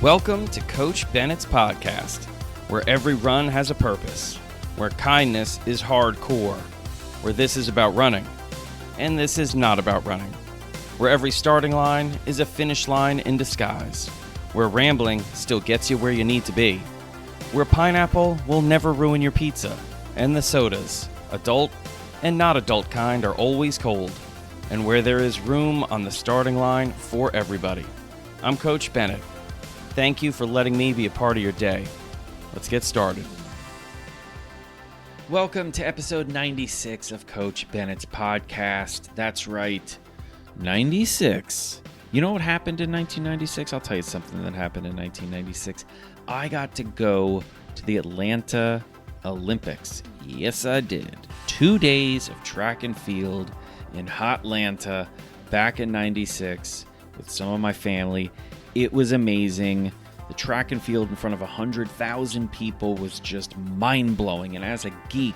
Welcome to Coach Bennett's podcast, where every run has a purpose, where kindness is hardcore, where this is about running, and this is not about running, where every starting line is a finish line in disguise, where rambling still gets you where you need to be, where pineapple will never ruin your pizza, and the sodas, adult and not adult kind, are always cold, and where there is room on the starting line for everybody. I'm Coach Bennett. Thank you for letting me be a part of your day. Let's get started. Welcome to episode 96 of Coach Bennett's podcast. That's right, 96. You know what happened in 1996? I'll tell you something that happened in 1996. I got to go to the Atlanta Olympics. Yes, I did. 2 days of track and field in hot Atlanta back in 96 with some of my family. It was amazing. The track and field in front of 100,000 people was just mind-blowing. And as a geek,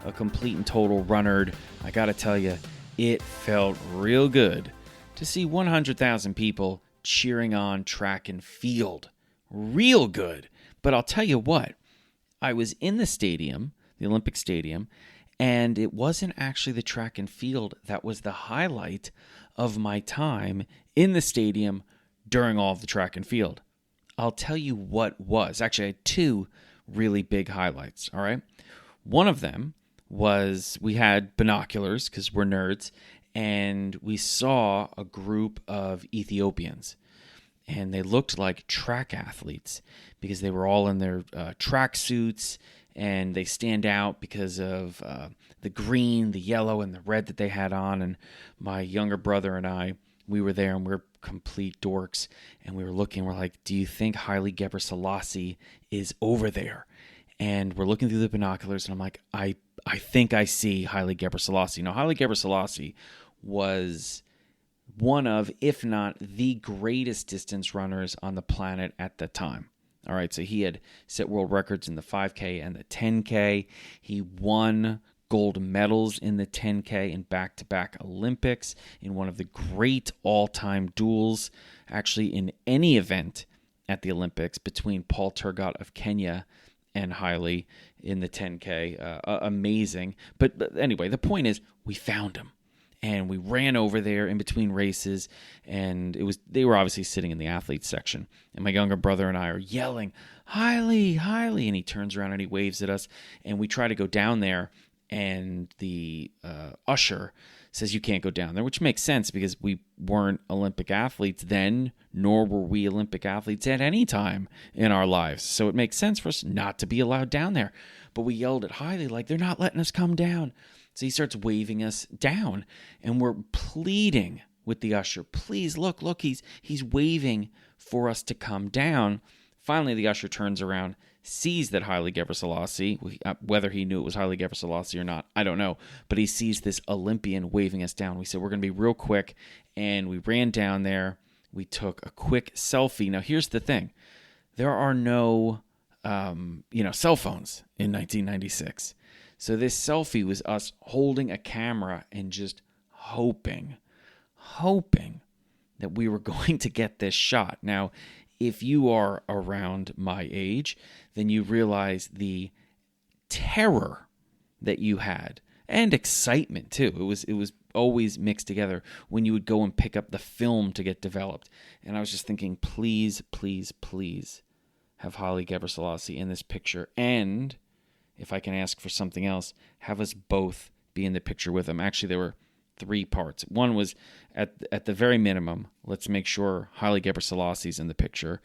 a complete and total runner, I gotta tell you, it felt real good to see 100,000 people cheering on track and field. Real good. But I'll tell you what, I was in the stadium, the Olympic Stadium, and it wasn't actually the track and field that was the highlight of my time in the stadium during all of the track and field. I'll tell you what was. Actually, I had two really big highlights, all right? One of them was we had binoculars, because we're nerds, and we saw a group of Ethiopians. And they looked like track athletes because they were all in their track suits, and they stand out because of the green, the yellow, and the red that they had on. And my younger brother and I, we were there, and we're complete dorks, and we were looking, we're like, do you think Haile Gebrselassie is over there? And we're looking through the binoculars, and I'm like, I think I see Haile Gebrselassie. Now, Haile Gebrselassie was one of, if not the greatest distance runners on the planet at the time. All right, so he had set world records in the 5K and the 10K. He won gold medals in the 10K in back-to-back Olympics, in one of the great all-time duels, actually in any event at the Olympics, between Paul Tergat of Kenya and Haile in the 10K. Amazing. But anyway, the point is, we found him. And we ran over there in between races, and they were obviously sitting in the athletes section. And my younger brother and I are yelling, Haile, Haile, and he turns around and he waves at us. And we try to go down there, and the usher says you can't go down there, which makes sense because we weren't Olympic athletes then, nor were we Olympic athletes at any time in our lives. So it makes sense for us not to be allowed down there. But we yelled at Haile like, they're not letting us come down. So he starts waving us down, and we're pleading with the usher, please, look, he's waving for us to come down. Finally, the usher turns around, sees that Haile Gebrselassie, whether he knew it was Haile Gebrselassie or not, I don't know, but he sees this Olympian waving us down. We said, we're going to be real quick, and we ran down there. We took a quick selfie. Now, here's the thing. There are no, cell phones in 1996. So this selfie was us holding a camera and just hoping that we were going to get this shot. Now, if you are around my age, then you realize the terror that you had, and excitement too. It was always mixed together when you would go and pick up the film to get developed. And I was just thinking, please, please, please have Haile Gebrselassie in this picture, and if I can ask for something else, have us both be in the picture with him. Actually, there were three parts. One was, at the very minimum, let's make sure Haile Gebrselassie in the picture.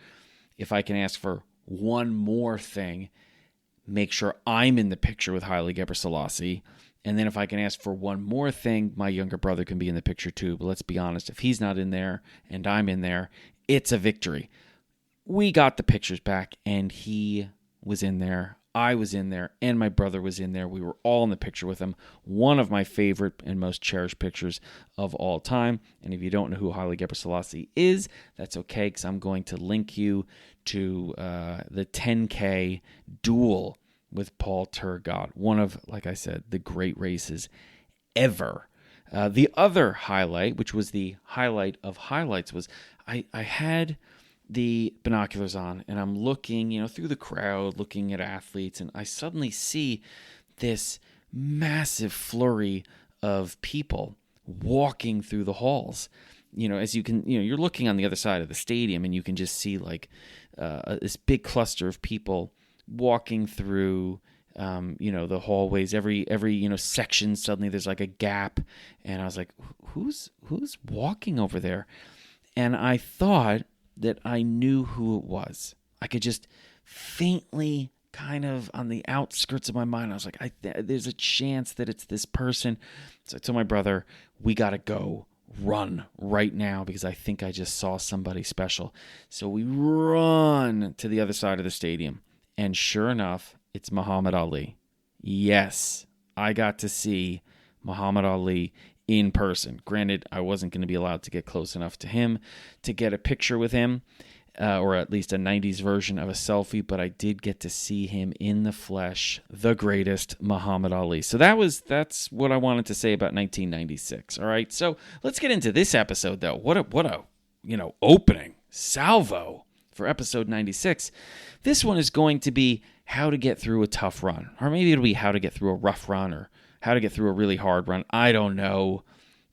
If I can ask for one more thing, make sure I'm in the picture with Haile Gebrselassie. And then if I can ask for one more thing, my younger brother can be in the picture too. But let's be honest, if he's not in there and I'm in there, it's a victory. We got the pictures back, and he was in there. I was in there, and my brother was in there. We were all in the picture with him. One of my favorite and most cherished pictures of all time. And if you don't know who Haile Gebrselassie is, that's okay, because I'm going to link you to the 10K duel with Paul Tergat. One of, like I said, the great races ever. The other highlight, which was the highlight of highlights, was I had the binoculars on and I'm looking, through the crowd, looking at athletes, and I suddenly see this massive flurry of people walking through the halls. As you can, you're looking on the other side of the stadium and you can just see like this big cluster of people walking through, the hallways. Every section, suddenly there's like a gap, and I was like, who's walking over there? And I thought that I knew who it was. I could just faintly, kind of on the outskirts of my mind, I was like, there's a chance that it's this person. So I told my brother, we got to go run right now because I think I just saw somebody special. So we run to the other side of the stadium, and sure enough, it's Muhammad Ali. Yes, I got to see Muhammad Ali in person. Granted, I wasn't going to be allowed to get close enough to him to get a picture with him, or at least a 90s version of a selfie, but I did get to see him in the flesh, the greatest Muhammad Ali. So that's what I wanted to say about 1996. All right, so let's get into this episode, though. What a opening salvo for episode 96. This one is going to be how to get through a tough run, or maybe it'll be how to get through a rough run, or how to get through a really hard run. I don't know.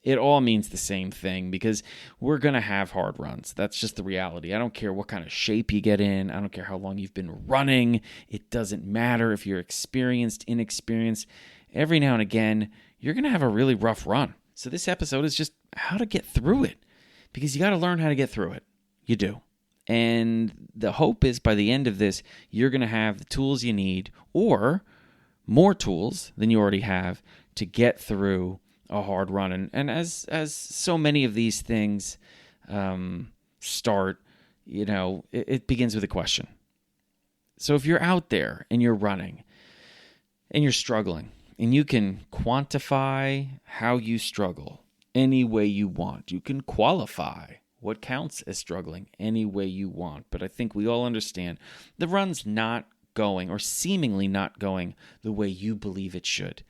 It all means the same thing because we're going to have hard runs. That's just the reality. I don't care what kind of shape you get in. I don't care how long you've been running. It doesn't matter if you're experienced, inexperienced. Every now and again, you're going to have a really rough run. So this episode is just how to get through it, because you got to learn how to get through it. You do. And the hope is by the end of this, you're going to have the tools you need, or more tools than you already have, to get through a hard run. And as so many of these things start, it begins with a question. So if you're out there and you're running and you're struggling, and you can quantify how you struggle any way you want, you can qualify what counts as struggling any way you want. But I think we all understand the run's not going, or seemingly not going, the way you believe it should.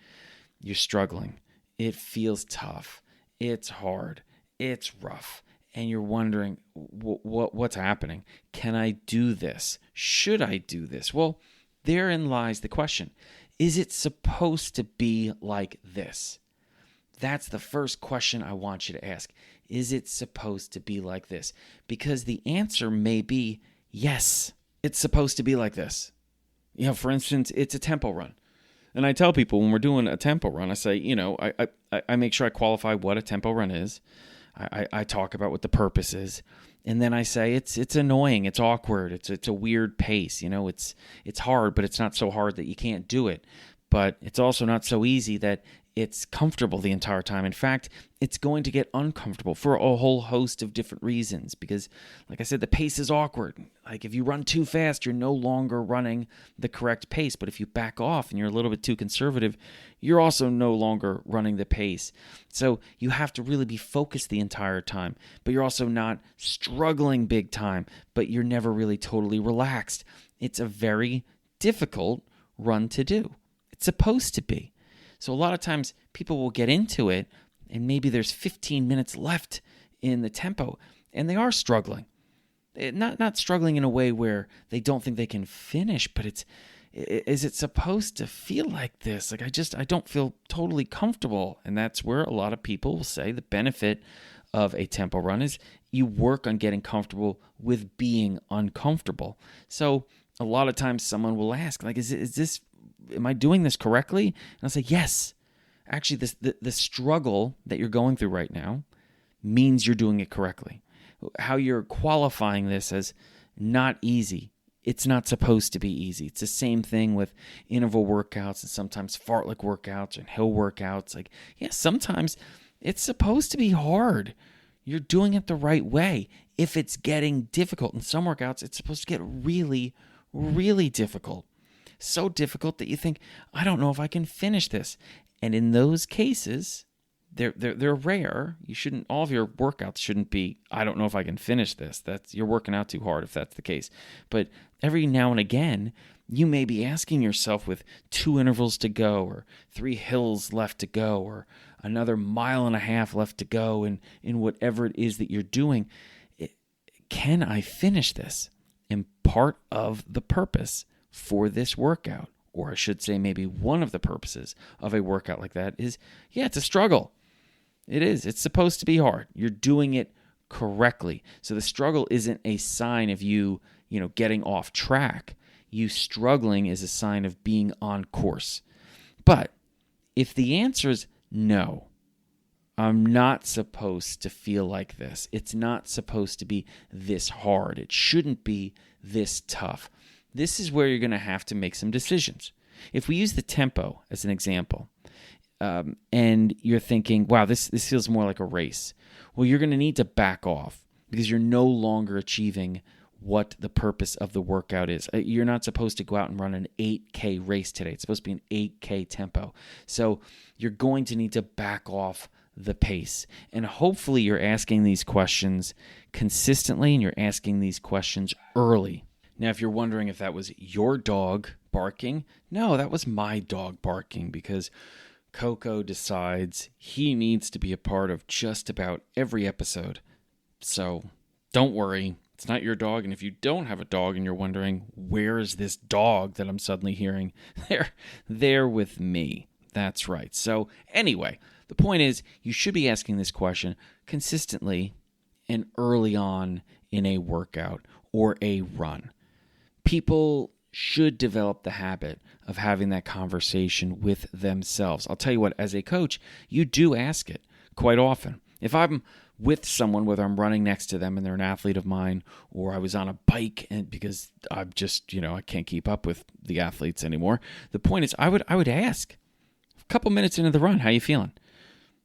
You're struggling. It feels tough. It's hard. It's rough. And you're wondering, what's happening? Can I do this? Should I do this? Well, therein lies the question. Is it supposed to be like this? That's the first question I want you to ask. Is it supposed to be like this? Because the answer may be yes, it's supposed to be like this. For instance, it's a tempo run. And I tell people when we're doing a tempo run, I say, I make sure I qualify what a tempo run is. I talk about what the purpose is. And then I say it's annoying, it's awkward, it's a weird pace. It's hard, but it's not so hard that you can't do it. But it's also not so easy that it's comfortable the entire time. In fact, it's going to get uncomfortable for a whole host of different reasons because, like I said, the pace is awkward. Like if you run too fast, you're no longer running the correct pace. But if you back off and you're a little bit too conservative, you're also no longer running the pace. So you have to really be focused the entire time, but you're also not struggling big time, but you're never really totally relaxed. It's a very difficult run to do. It's supposed to be. So a lot of times people will get into it and maybe there's 15 minutes left in the tempo and they are struggling. Not struggling in a way where they don't think they can finish, but is it supposed to feel like this? Like I don't feel totally comfortable. And that's where a lot of people will say the benefit of a tempo run is you work on getting comfortable with being uncomfortable. So a lot of times someone will ask, like, am I doing this correctly? And I'll say, yes. Actually, the struggle that you're going through right now means you're doing it correctly. How you're qualifying this as not easy. It's not supposed to be easy. It's the same thing with interval workouts and sometimes fartlek workouts and hill workouts. Like, yeah, sometimes it's supposed to be hard. You're doing it the right way. If it's getting difficult in some workouts, it's supposed to get really, really difficult. So difficult that you think, I don't know if I can finish this. And in those cases, they're rare. All of your workouts shouldn't be, I don't know if I can finish this. You're working out too hard if that's the case. But every now and again, you may be asking yourself with 2 intervals to go or 3 hills left to go or another 1.5 miles left to go in whatever it is that you're doing. can I finish this? And part of the purpose for this workout, or I should say maybe one of the purposes of a workout like that is, it's a struggle. It is. It's supposed to be hard. You're doing it correctly. So the struggle isn't a sign of you, getting off track. You struggling is a sign of being on course. But if the answer is no, I'm not supposed to feel like this. It's not supposed to be this hard. It shouldn't be this tough. This is where you're going to have to make some decisions. If we use the tempo as an example, and you're thinking, wow, this feels more like a race. Well, you're going to need to back off because you're no longer achieving what the purpose of the workout is. You're not supposed to go out and run an 8K race today. It's supposed to be an 8K tempo. So you're going to need to back off the pace. And hopefully you're asking these questions consistently and you're asking these questions early. Now, if you're wondering if that was your dog barking, no, that was my dog barking because Coco decides he needs to be a part of just about every episode. So don't worry, it's not your dog. And if you don't have a dog and you're wondering, where is this dog that I'm suddenly hearing? They're with me. That's right. So anyway, the point is you should be asking this question consistently and early on in a workout or a run. People should develop the habit of having that conversation with themselves. I'll tell you what, as a coach, you do ask it quite often. If I'm with someone, whether I'm running next to them and they're an athlete of mine, or I was on a bike and because I'm just, I can't keep up with the athletes anymore. The point is I would ask a couple minutes into the run, how you feeling?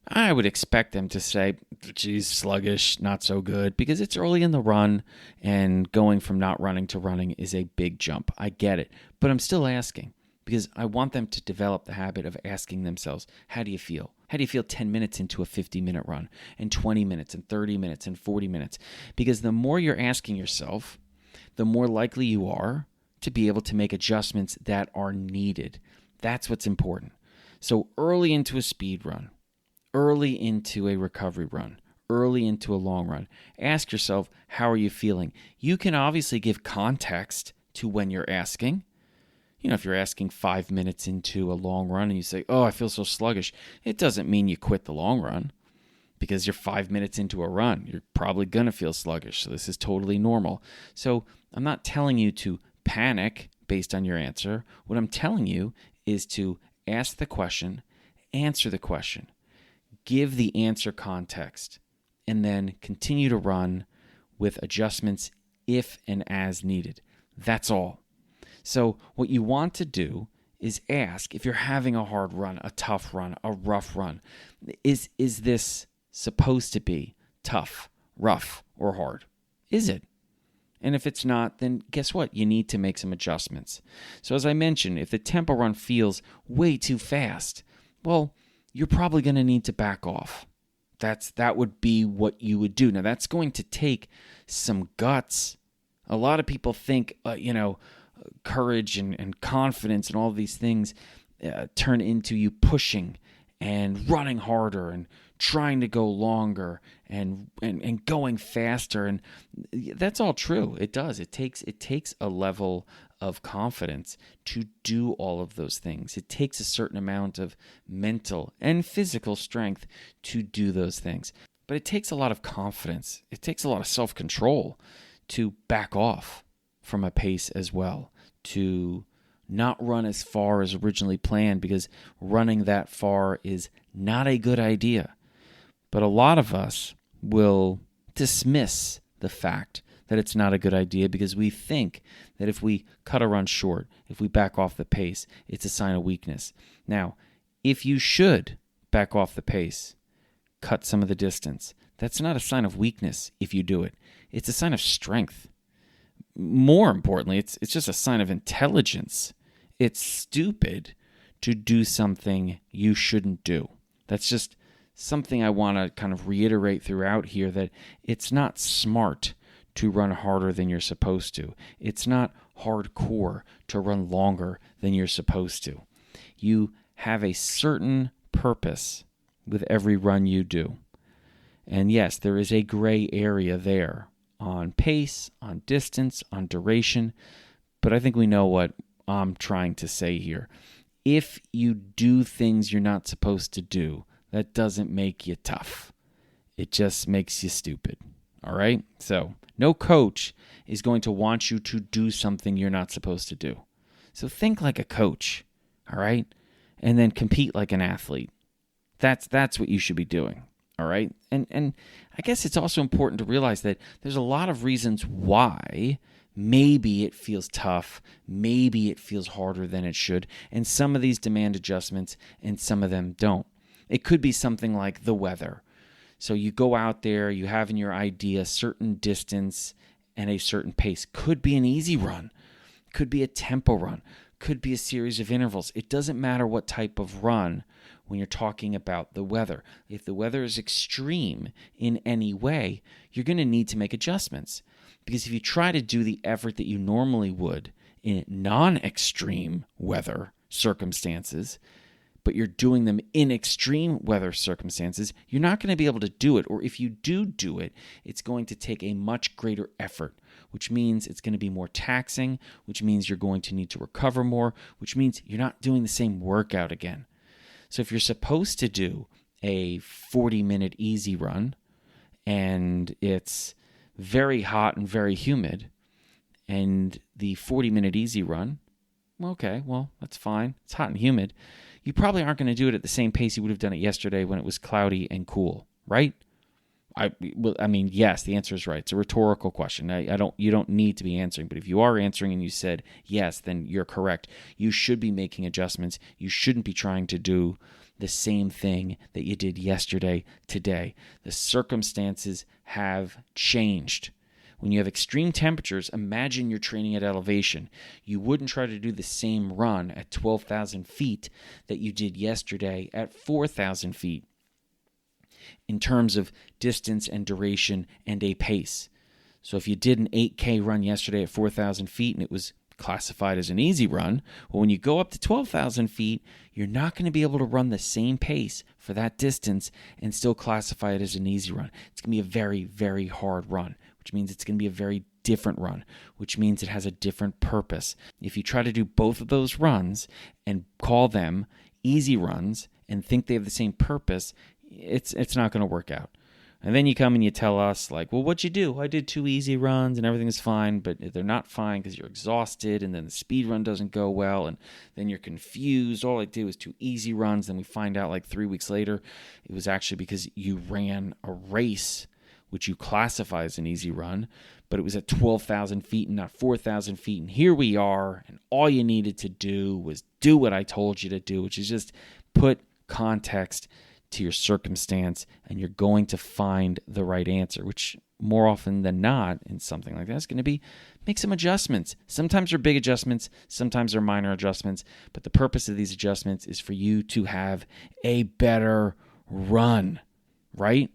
I would expect them to say, geez, sluggish, not so good, because it's early in the run and going from not running to running is a big jump. I get it, but I'm still asking because I want them to develop the habit of asking themselves, how do you feel? How do you feel 10 minutes into a 50-minute run and 20 minutes and 30 minutes and 40 minutes? Because the more you're asking yourself, the more likely you are to be able to make adjustments that are needed. That's what's important. So early into a speed run, early into a recovery run, early into a long run, ask yourself, how are you feeling? You can obviously give context to when you're asking. If you're asking 5 minutes into a long run and you say, oh, I feel so sluggish, it doesn't mean you quit the long run because you're 5 minutes into a run. You're probably going to feel sluggish, so this is totally normal. So I'm not telling you to panic based on your answer. What I'm telling you is to ask the question, answer the question, give the answer context, and then continue to run with adjustments if and as needed. That's all. So what you want to do is ask, if you're having a hard run, a tough run, a rough run, is this supposed to be tough, rough, or hard? Is it? And if it's not, then guess what? You need to make some adjustments. So as I mentioned, if the tempo run feels way too fast, well, you're probably going to need to back off. That would be what you would do. Now, that's going to take some guts. A lot of people think, courage and confidence and all of these things turn into you pushing and running harder and trying to go longer and going faster. And that's all true. It does. It takes a level of confidence to do all of those things. It takes a certain amount of mental and physical strength to do those things. But it takes a lot of confidence. It takes a lot of self-control to back off from a pace as well, to not run as far as originally planned, because running that far is not a good idea. But a lot of us will dismiss the fact that it's not a good idea because we think that if we cut a run short, if we back off the pace, it's a sign of weakness. Now, if you should back off the pace, cut some of the distance, that's not a sign of weakness if you do it. It's a sign of strength. More importantly, it's just a sign of intelligence. It's stupid to do something you shouldn't do. That's just something I want to kind of reiterate throughout here, that it's not smart to run harder than you're supposed to. It's not hardcore to run longer than you're supposed to. You have a certain purpose with every run you do. And yes, there is a gray area there on pace, on distance, on duration. But I think we know what I'm trying to say here. If you do things you're not supposed to do, that doesn't make you tough. It just makes you stupid. All right? So no coach is going to want you to do something you're not supposed to do. So think like a coach, all right? And then compete like an athlete. That's what you should be doing, all right? And I guess it's also important to realize that there's a lot of reasons why maybe it feels tough, maybe it feels harder than it should, and some of these demand adjustments and some of them don't. It could be something like the weather. So you go out there, you have in your idea a certain distance and a certain pace. Could be an easy run, could be a tempo run, could be a series of intervals. It doesn't matter what type of run when you're talking about the weather. If the weather is extreme in any way, you're going to need to make adjustments. Because if you try to do the effort that you normally would in non-extreme weather circumstances, but you're doing them in extreme weather circumstances, you're not going to be able to do it. Or if you do it, it's going to take a much greater effort, which means it's going to be more taxing, which means you're going to need to recover more, which means you're not doing the same workout again. So if you're supposed to do a 40-minute easy run and it's very hot and very humid, and the 40-minute easy run, okay, well, that's fine. It's hot and humid. You probably aren't going to do it at the same pace you would have done it yesterday when it was cloudy and cool, right? I mean, yes, the answer is right. It's a rhetorical question. You don't need to be answering, but if you are answering and you said yes, then you're correct. You should be making adjustments. You shouldn't be trying to do the same thing that you did yesterday, today. The circumstances have changed. When you have extreme temperatures, imagine you're training at elevation. You wouldn't try to do the same run at 12,000 feet that you did yesterday at 4,000 feet in terms of distance and duration and a pace. So if you did an 8K run yesterday at 4,000 feet and it was classified as an easy run, well, when you go up to 12,000 feet, you're not going to be able to run the same pace for that distance and still classify it as an easy run. It's going to be a very, very hard run, which means it's going to be a very different run, which means it has a different purpose. If you try to do both of those runs and call them easy runs and think they have the same purpose, it's not going to work out. And then you come and you tell us, like, well, what'd you do? I did 2 easy runs and everything is fine, but they're not fine because you're exhausted, and then the speed run doesn't go well, and then you're confused. All I did was 2 easy runs. Then we find out like 3 weeks later, it was actually because you ran a race, which you classify as an easy run, but it was at 12,000 feet and not 4,000 feet. And here we are, and all you needed to do was do what I told you to do, which is just put context to your circumstance, and you're going to find the right answer, which more often than not in something like that is going to be make some adjustments. Sometimes they're big adjustments, sometimes they're minor adjustments, but the purpose of these adjustments is for you to have a better run, right?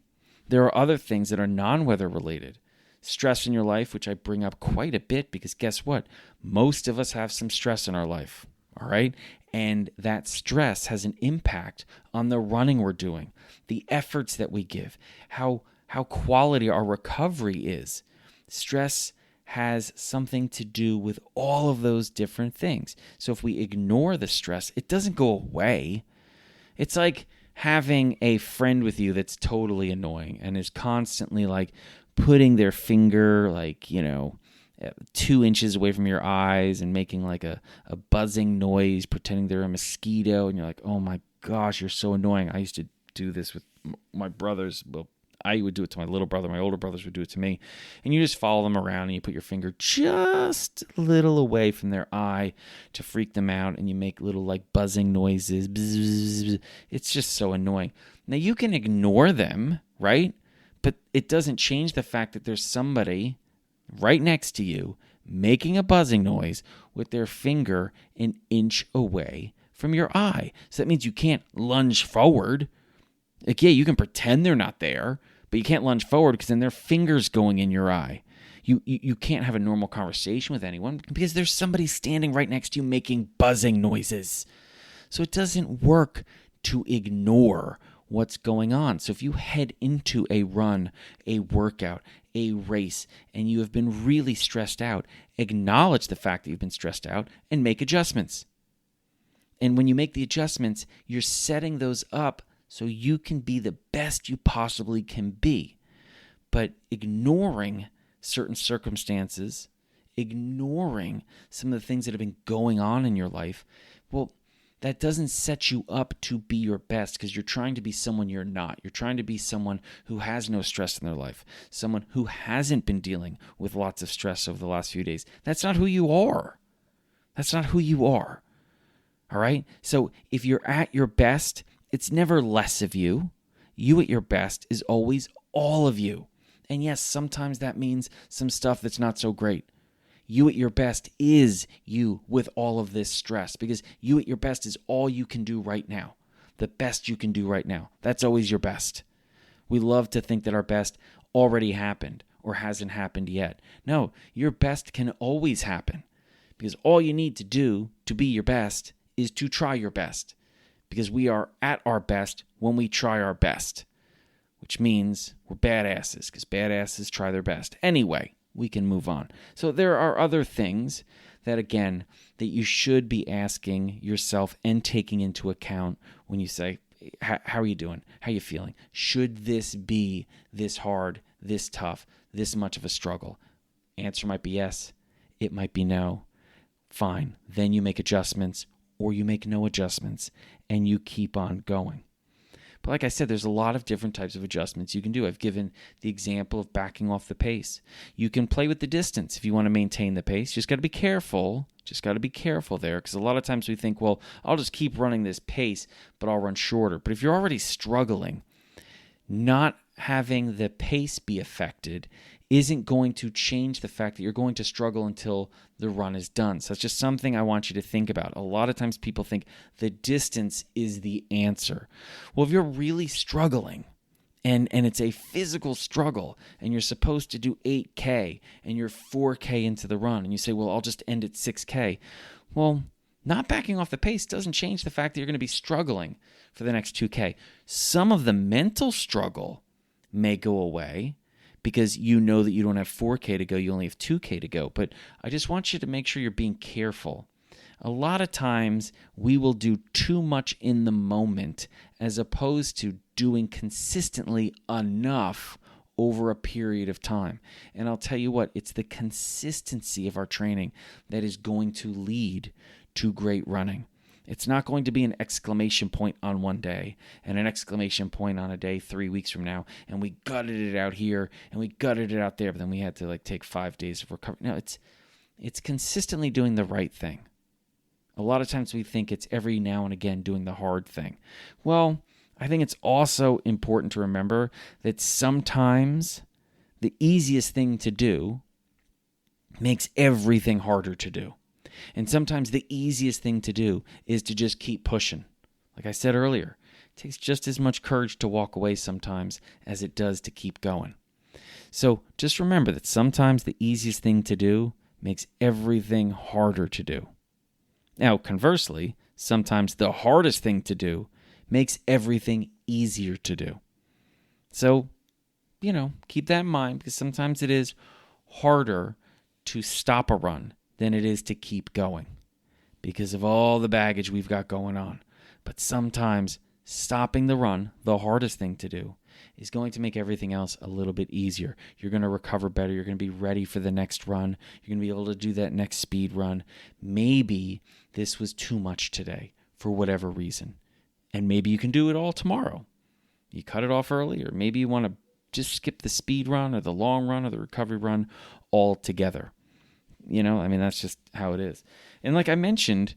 There are other things that are non-weather related. Stress in your life, which I bring up quite a bit because guess what? Most of us have some stress in our life, all right? And that stress has an impact on the running we're doing, the efforts that we give, how quality our recovery is. Stress has something to do with all of those different things. So if we ignore the stress, it doesn't go away. It's like having a friend with you that's totally annoying and is constantly like putting their finger 2 inches away from your eyes and making like a buzzing noise, pretending they're a mosquito, and you're like, oh my gosh, you're so annoying. I used to do this with my brothers. Well, I would do it to my little brother. My older brothers would do it to me. And you just follow them around and you put your finger just a little away from their eye to freak them out, and you make little like buzzing noises. Bzz. It's just so annoying. Now you can ignore them, right? But it doesn't change the fact that there's somebody right next to you making a buzzing noise with their finger an inch away from your eye. So that means you can't lunge forward. Like, yeah, you can pretend they're not there, but you can't lunge forward because then their finger's going in your eye. You can't have a normal conversation with anyone because there's somebody standing right next to you making buzzing noises. So it doesn't work to ignore what's going on. So if you head into a run, a workout, a race, and you have been really stressed out, acknowledge the fact that you've been stressed out and make adjustments. And when you make the adjustments, you're setting those up so you can be the best you possibly can be. But ignoring certain circumstances, ignoring some of the things that have been going on in your life, well, that doesn't set you up to be your best, because you're trying to be someone you're not. You're trying to be someone who has no stress in their life, someone who hasn't been dealing with lots of stress over the last few days. That's not who you are. That's not who you are. All right? So if you're at your best, it's never less of you. You at your best is always all of you. And yes, sometimes that means some stuff that's not so great. You at your best is you with all of this stress, because you at your best is all you can do right now. The best you can do right now. That's always your best. We love to think that our best already happened or hasn't happened yet. No, your best can always happen, because all you need to do to be your best is to try your best, because we are at our best when we try our best, which means we're badasses, because badasses try their best. Anyway, we can move on. So there are other things that, again, that you should be asking yourself and taking into account when you say, how are you doing? How are you feeling? Should this be this hard, this tough, this much of a struggle? Answer might be yes. It might be no. Fine. Then you make adjustments, or you make no adjustments, and you keep on going. But like I said, there's a lot of different types of adjustments you can do. I've given the example of backing off the pace. You can play with the distance if you want to maintain the pace. Just got to be careful. Just got to be careful there, because a lot of times we think, well, I'll just keep running this pace, but I'll run shorter. But if you're already struggling, not having the pace be affected isn't going to change the fact that you're going to struggle until the run is done. So it's just something I want you to think about. A lot of times people think the distance is the answer. Well, if you're really struggling and it's a physical struggle and you're supposed to do 8K and you're 4K into the run and you say, well, I'll just end at 6K. Well, not backing off the pace doesn't change the fact that you're going to be struggling for the next 2K. Some of the mental struggle may go away, because you know that you don't have 4K to go, you only have 2K to go. But I just want you to make sure you're being careful. A lot of times we will do too much in the moment as opposed to doing consistently enough over a period of time. And I'll tell you what, it's the consistency of our training that is going to lead to great running. It's not going to be an exclamation point on one day and an exclamation point on a day 3 weeks from now, and we gutted it out here and we gutted it out there, but then we had to take 5 days of recovery. No, it's consistently doing the right thing. A lot of times we think it's every now and again doing the hard thing. Well, I think it's also important to remember that sometimes the easiest thing to do makes everything harder to do. And sometimes the easiest thing to do is to just keep pushing. Like I said earlier, it takes just as much courage to walk away sometimes as it does to keep going. So just remember that sometimes the easiest thing to do makes everything harder to do. Now, conversely, sometimes the hardest thing to do makes everything easier to do. So, keep that in mind, because sometimes it is harder to stop a run than it is to keep going because of all the baggage we've got going on. But sometimes stopping the run, the hardest thing to do, is going to make everything else a little bit easier. You're going to recover better. You're going to be ready for the next run. You're going to be able to do that next speed run. Maybe this was too much today for whatever reason, and maybe you can do it all tomorrow. You cut it off early, or maybe you want to just skip the speed run or the long run or the recovery run altogether. That's just how it is. And like I mentioned,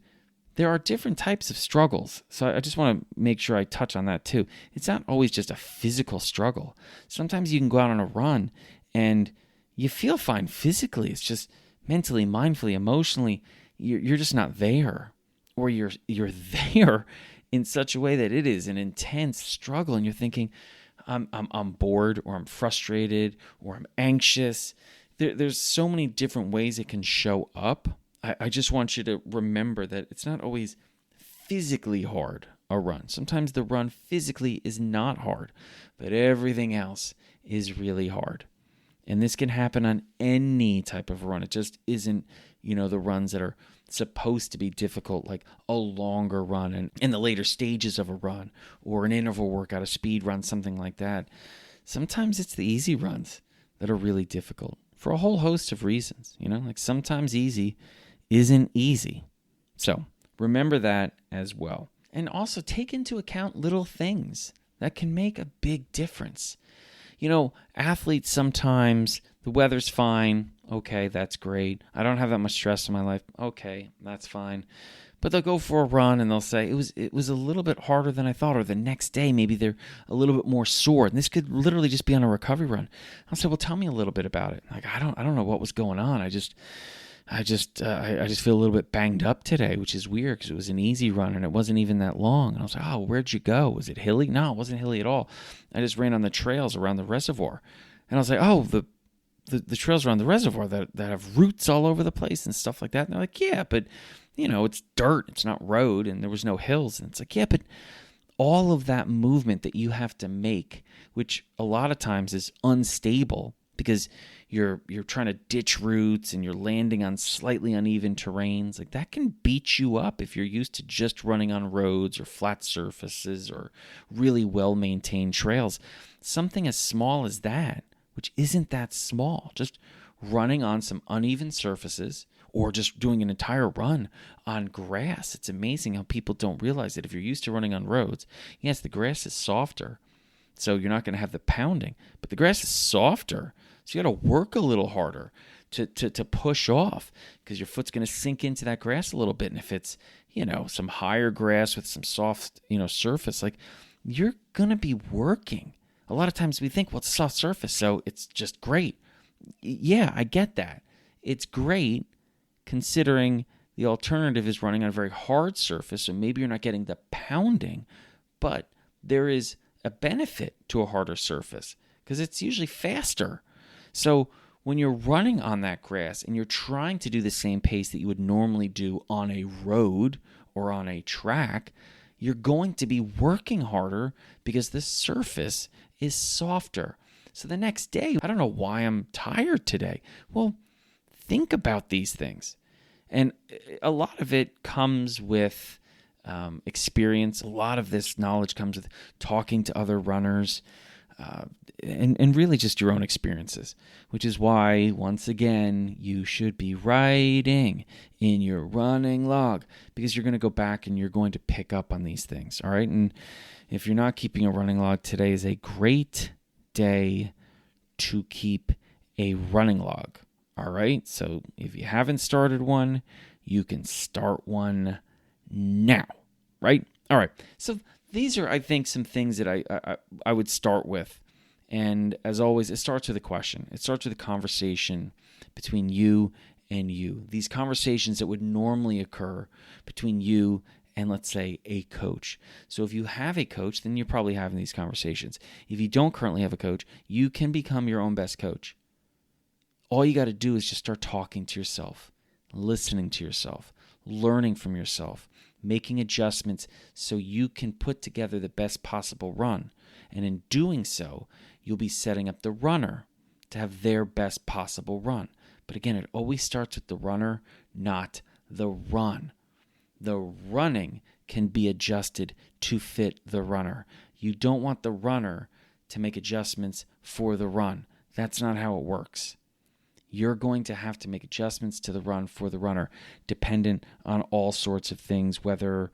there are different types of struggles. So I just want to make sure I touch on that too. It's not always just a physical struggle. Sometimes you can go out on a run and you feel fine physically. It's just mentally, mindfully, emotionally, you're just not there. Or you're there in such a way that it is an intense struggle, and you're thinking, I'm bored, or I'm frustrated, or I'm anxious. There's so many different ways it can show up. I just want you to remember that it's not always physically hard a run. Sometimes the run physically is not hard, but everything else is really hard. And this can happen on any type of run. It just isn't, the runs that are supposed to be difficult, like a longer run and in the later stages of a run, or an interval workout, a speed run, something like that. Sometimes it's the easy runs that are really difficult for a whole host of reasons. Like sometimes easy isn't easy. So remember that as well. And also take into account little things that can make a big difference. Athletes sometimes, the weather's fine. Okay, that's great. I don't have that much stress in my life. Okay, that's fine. But they'll go for a run and they'll say, it was a little bit harder than I thought. Or the next day, maybe they're a little bit more sore. And this could literally just be on a recovery run. I'll say, well, tell me a little bit about it. Like, I don't know what was going on. I just feel a little bit banged up today, which is weird because it was an easy run and it wasn't even that long. And I was like, oh, where'd you go? Was it hilly? No, it wasn't hilly at all. I just ran on the trails around the reservoir. And I was like, oh, the trails around the reservoir that have roots all over the place and stuff like that. And they're like, yeah, but, it's dirt. It's not road and there was no hills. And it's like, yeah, but all of that movement that you have to make, which a lot of times is unstable because you're trying to ditch roots and you're landing on slightly uneven terrains, like that can beat you up if you're used to just running on roads or flat surfaces or really well-maintained trails. Something as small as that, which isn't that small, just running on some uneven surfaces or just doing an entire run on grass. It's amazing how people don't realize that if you're used to running on roads, yes, the grass is softer, so you're not going to have the pounding, but the grass is softer. So you got to work a little harder to push off because your foot's going to sink into that grass a little bit. And if it's, some higher grass with some soft, surface, like you're going to be working. A lot of times we think, well, it's a soft surface, so it's just great. Yeah, I get that. It's great considering the alternative is running on a very hard surface, so maybe you're not getting the pounding, but there is a benefit to a harder surface because it's usually faster. So when you're running on that grass and you're trying to do the same pace that you would normally do on a road or on a track, you're going to be working harder because the surface is softer. So the next day, I don't know why I'm tired today. Well, think about these things. And a lot of it comes with experience. A lot of this knowledge comes with talking to other runners. And really just your own experiences, which is why, once again, you should be writing in your running log because you're going to go back and you're going to pick up on these things, all right? And if you're not keeping a running log, today is a great day to keep a running log, all right? So if you haven't started one, you can start one now, right? All right, so these are, I think, some things that I would start with. And as always, it starts with a question. It starts with a conversation between you and you. These conversations that would normally occur between you and, let's say, a coach. So if you have a coach, then you're probably having these conversations. If you don't currently have a coach, you can become your own best coach. All you got to do is just start talking to yourself, listening to yourself, learning from yourself, making adjustments so you can put together the best possible run. And in doing so, you'll be setting up the runner to have their best possible run. But again, it always starts with the runner, not the run. The running can be adjusted to fit the runner. You don't want the runner to make adjustments for the run. That's not how it works. You're going to have to make adjustments to the run for the runner, dependent on all sorts of things, whether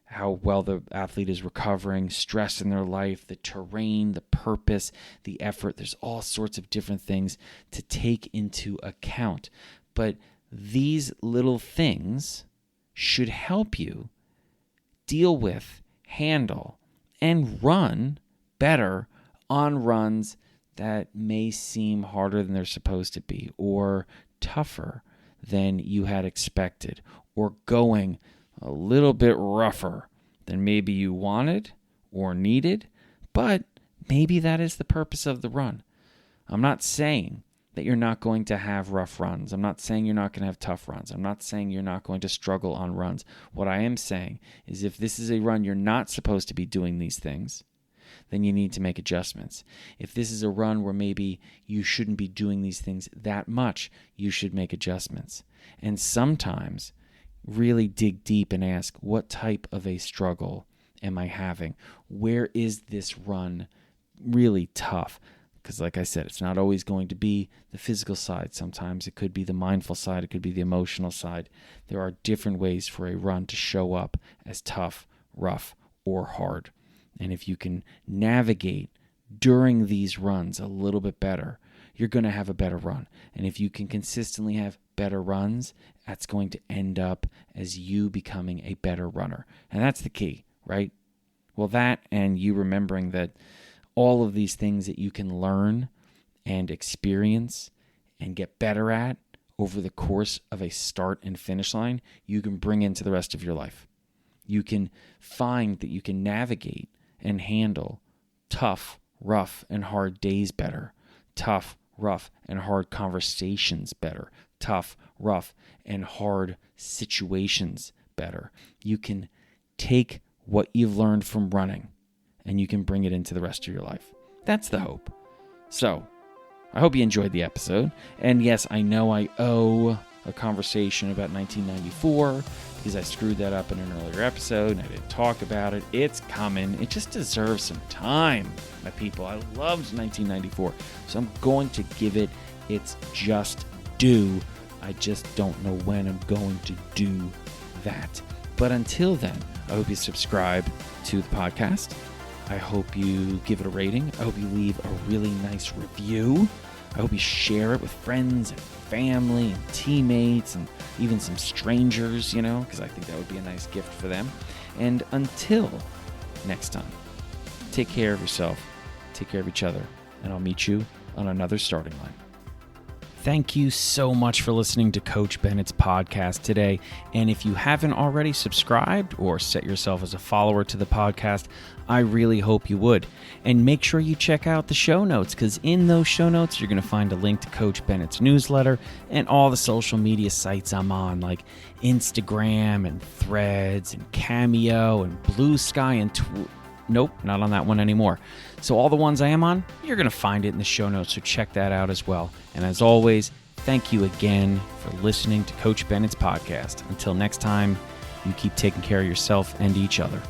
how well the athlete is recovering, stress in their life, the terrain, the purpose, the effort. There's all sorts of different things to take into account. But these little things should help you deal with, handle, and run better on runs that may seem harder than they're supposed to be, or tougher than you had expected, or going a little bit rougher than maybe you wanted or needed, but maybe that is the purpose of the run. I'm not saying that you're not going to have rough runs. I'm not saying you're not going to have tough runs. I'm not saying you're not going to struggle on runs. What I am saying is if this is a run you're not supposed to be doing these things, then you need to make adjustments. If this is a run where maybe you shouldn't be doing these things that much, you should make adjustments. And sometimes really dig deep and ask, what type of a struggle am I having? Where is this run really tough? Because like I said, it's not always going to be the physical side. Sometimes it could be the mindful side. It could be the emotional side. There are different ways for a run to show up as tough, rough, or hard. And if you can navigate during these runs a little bit better, you're going to have a better run. And if you can consistently have better runs, that's going to end up as you becoming a better runner. And that's the key, right? Well, that and you remembering that all of these things that you can learn and experience and get better at over the course of a start and finish line, you can bring into the rest of your life. You can find that you can navigate and handle tough, rough, and hard days better, tough, rough, and hard conversations better, tough, rough, and hard situations better. You can take what you've learned from running and you can bring it into the rest of your life. That's the hope. So, I hope you enjoyed the episode. And yes, I know I owe a conversation about 1994 because I screwed that up in an earlier episode and I didn't talk about it. It's coming. It just deserves some time, my people. I loved 1994, so I'm going to give it its just due. I just don't know when I'm going to do that. But until then, I hope you subscribe to the podcast. I hope you give it a rating. I hope you leave a really nice review. I hope you share it with friends and family and teammates and even some strangers, because I think that would be a nice gift for them. And until next time, take care of yourself, take care of each other, and I'll meet you on another starting line. Thank you so much for listening to Coach Bennett's podcast today. And if you haven't already subscribed or set yourself as a follower to the podcast, I really hope you would. And make sure you check out the show notes, because in those show notes, you're going to find a link to Coach Bennett's newsletter and all the social media sites I'm on, like Instagram and Threads and Cameo and Blue Sky and Nope, not on that one anymore. So all the ones I am on, you're going to find it in the show notes, so check that out as well. And as always, thank you again for listening to Coach Bennett's podcast. Until next time, you keep taking care of yourself and each other.